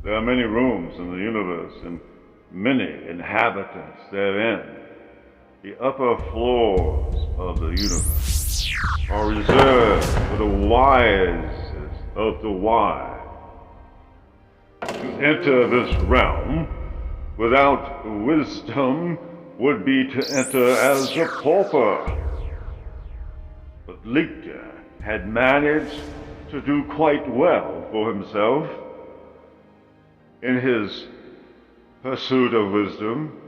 There are many rooms in the universe and many inhabitants therein. The upper floors of the universe are reserved for the wisest of the wise. To enter this realm without wisdom would be to enter as a pauper. But Lictor had managed to do quite well for himself in his pursuit of wisdom.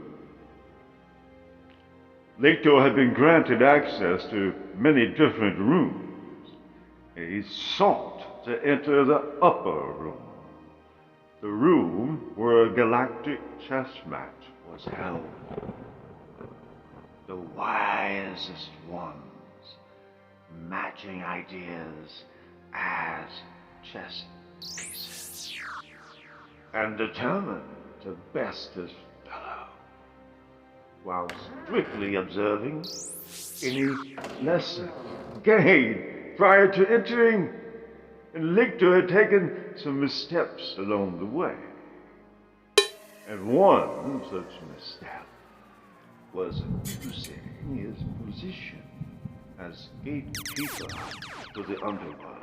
Lictor had been granted access to many different rooms. He sought to enter the upper room, the room where a galactic chess match was held. The wisest ones matching ideas as chess pieces, and determined to best his fellow, while strictly observing any lesson gained prior to entering. And Lictor had taken some missteps along the way. And one such misstep was abusing his position as gatekeeper to the underworld.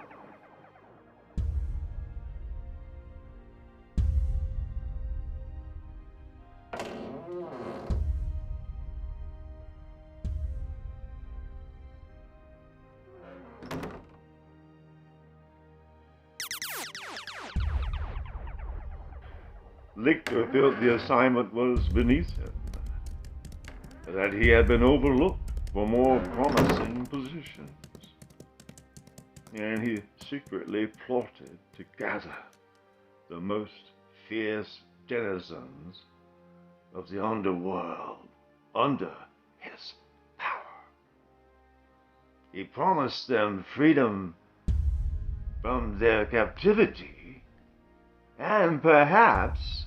Lictor felt the assignment was beneath him, that he had been overlooked for more promising positions, and he secretly plotted to gather the most fierce denizens of the underworld under his power. He promised them freedom from their captivity and perhaps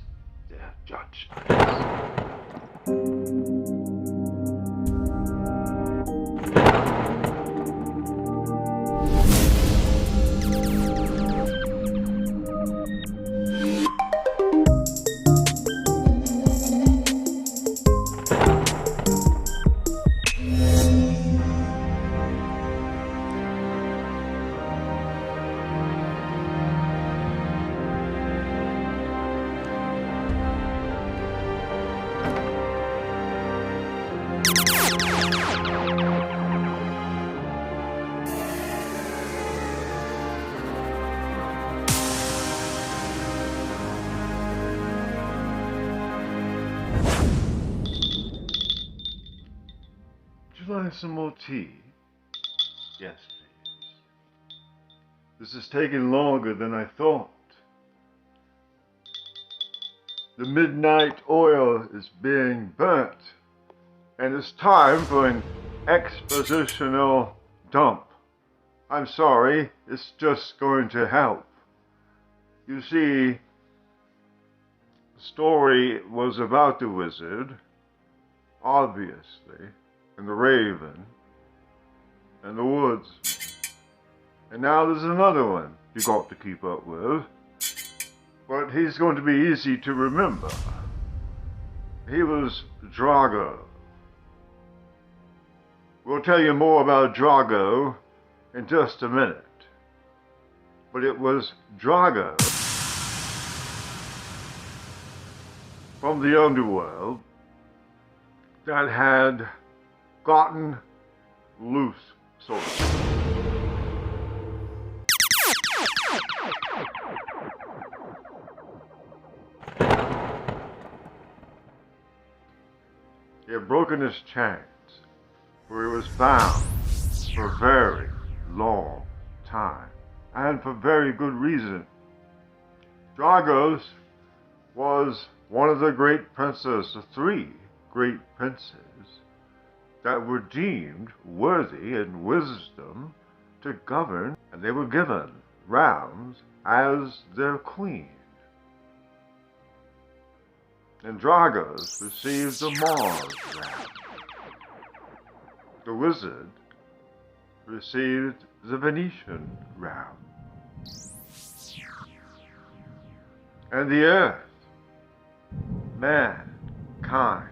their judgments. Would you like some more tea? Yes, please. This is taking longer than I thought. The midnight oil is being burnt, and it's time for an expositional dump. I'm sorry, it's just going to help. You see, the story was about the wizard, obviously, and the raven, and the woods. And now there's another one you got to keep up with. But he's going to be easy to remember. He was Drago. We'll tell you more about Drago in just a minute. But it was Drago from the underworld that had gotten loose, sort of. He had broken his chains, for he was bound for a very long time, and for very good reason. Dragos was one of the great princes, the three great princes that were deemed worthy in wisdom to govern, and they were given realms as their queen. and Dragos received the Mars realm. The wizard received the Venetian realm. And the earth, mankind,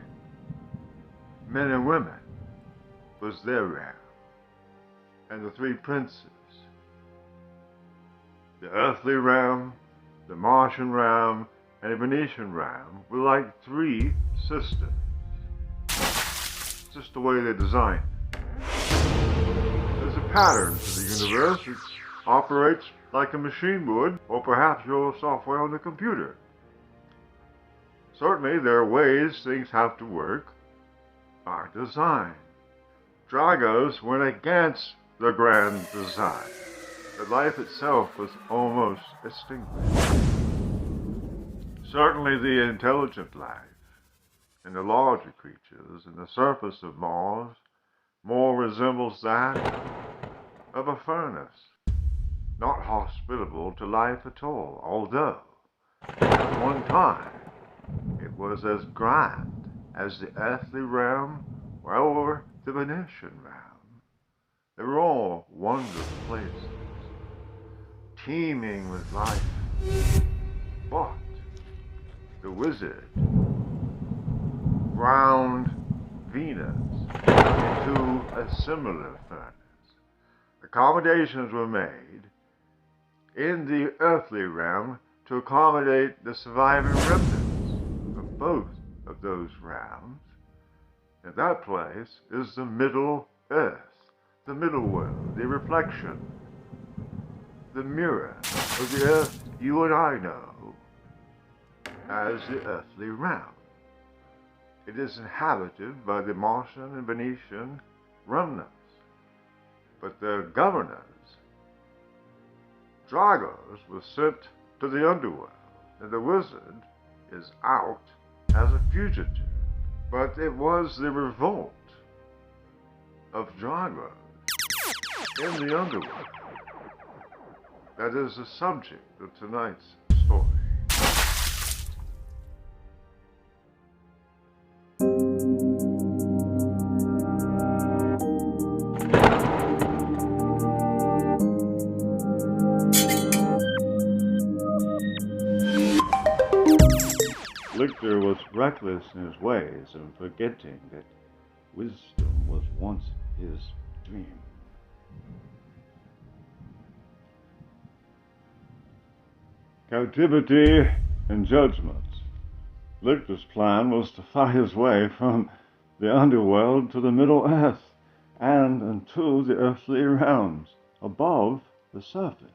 men and women, was their realm. And the three princes, the earthly realm, the Martian realm, and the Venetian realm, were like three sisters. It's just the way they're designed. There's a pattern to the universe. It operates like a machine would, or perhaps your software on the computer. Certainly, there are ways things have to work by design. Dragos went against the grand design. But life itself was almost extinguished. Certainly the intelligent life and the larger creatures in the surface of Mars more resembles that of a furnace, not hospitable to life at all, although at one time it was as grand as the earthly realm or the Venetian realm. They were all wondrous places, teeming with life. But the wizard ground Venus into a similar furnace. Accommodations were made in the earthly realm to accommodate the surviving remnants of both of those realms. And that place is the Middle Earth, the middle world, the reflection, the mirror of the earth you and I know as the earthly realm. It is inhabited by the Martian and Venetian remnants, but their governors, Dragos, was sent to the underworld, and the wizard is out as a fugitive. But it was the revolt of Dragos in the underworld that is the subject of tonight's story. Lictor was reckless in his ways and forgetting that wisdom was once his dream. Captivity and judgment. Lictor's plan was to fight his way from the underworld to the Middle Earth and into the earthly realms above the surface.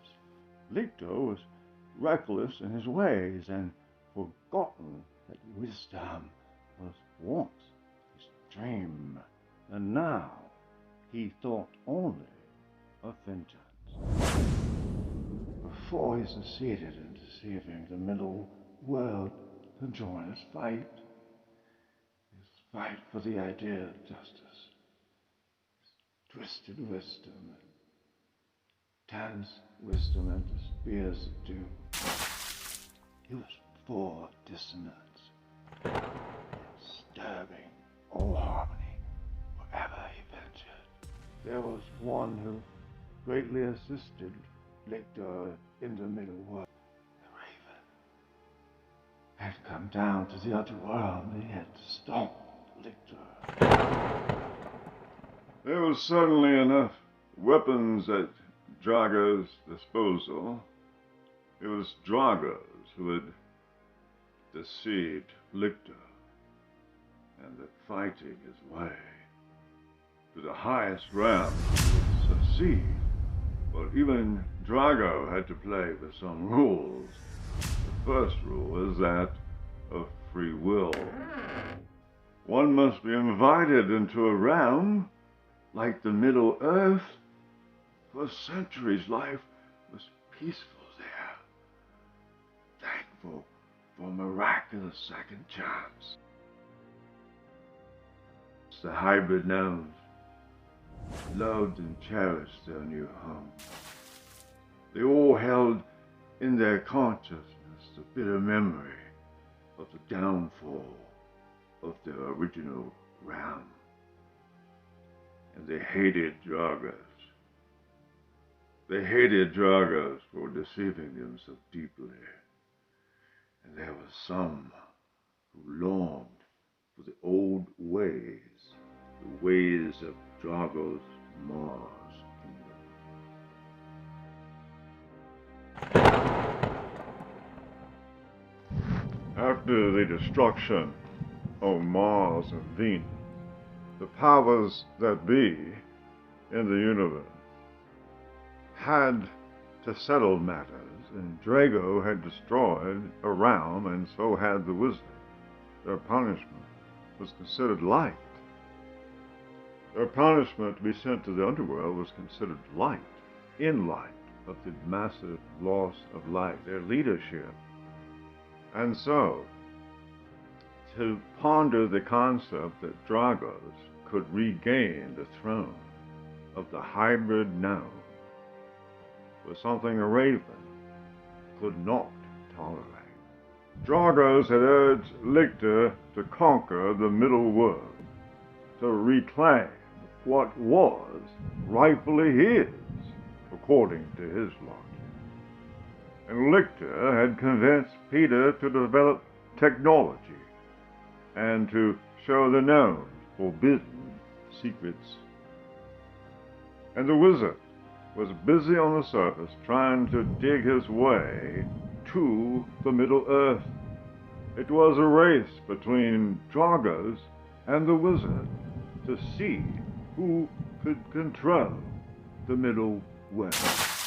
Lictor was reckless in his ways and forgotten that wisdom was once his dream, and now he thought only of vengeance. Before he succeeded in deceiving the middle world to join his fight for the idea of justice, his twisted wisdom, turns wisdom into spears of doom. He was for dissonance, disturbing all harmony wherever he ventured. There was one who greatly assisted Lictor in the middle world. The Raven had come down to the underworld and he had to stop Lictor. There was certainly enough weapons at Drago's disposal. It was Dragos who had deceived Lictor, and that fighting his way to the highest realm would succeed. But even Drago had to play with some rules. The first rule is that of free will. One must be invited into a realm like the Middle Earth. For centuries, life was peaceful there, thankful for a miraculous second chance. The hybrid gnomes loved and cherished their new home. They all held in their consciousness the bitter memory of the downfall of the original realm. And they hated Dragos. They hated Dragos for deceiving them so deeply. And there were some who longed for the old ways, the ways of Drago's Mars Kingdom. After the destruction of Mars and Venus, the powers that be in the universe had to settle matters, and Drago had destroyed a realm, and so had the wizard. Their punishment was considered light. Their punishment to be sent to the underworld was considered light, in light of the massive loss of life, their leadership. And so, to ponder the concept that Dragos could regain the throne of the hybrid gnome was something a raven could not tolerate. Dragos had urged LICTOR to conquer the middle world, to reclaim what was rightfully his, according to his logic. And LICTOR had convinced Peter to develop technology and to show the gnomes forbidden secrets. And the wizard was busy on the surface trying to dig his way to the Middle Earth. It was a race between Dragos and the wizard to see who could control the Middle West.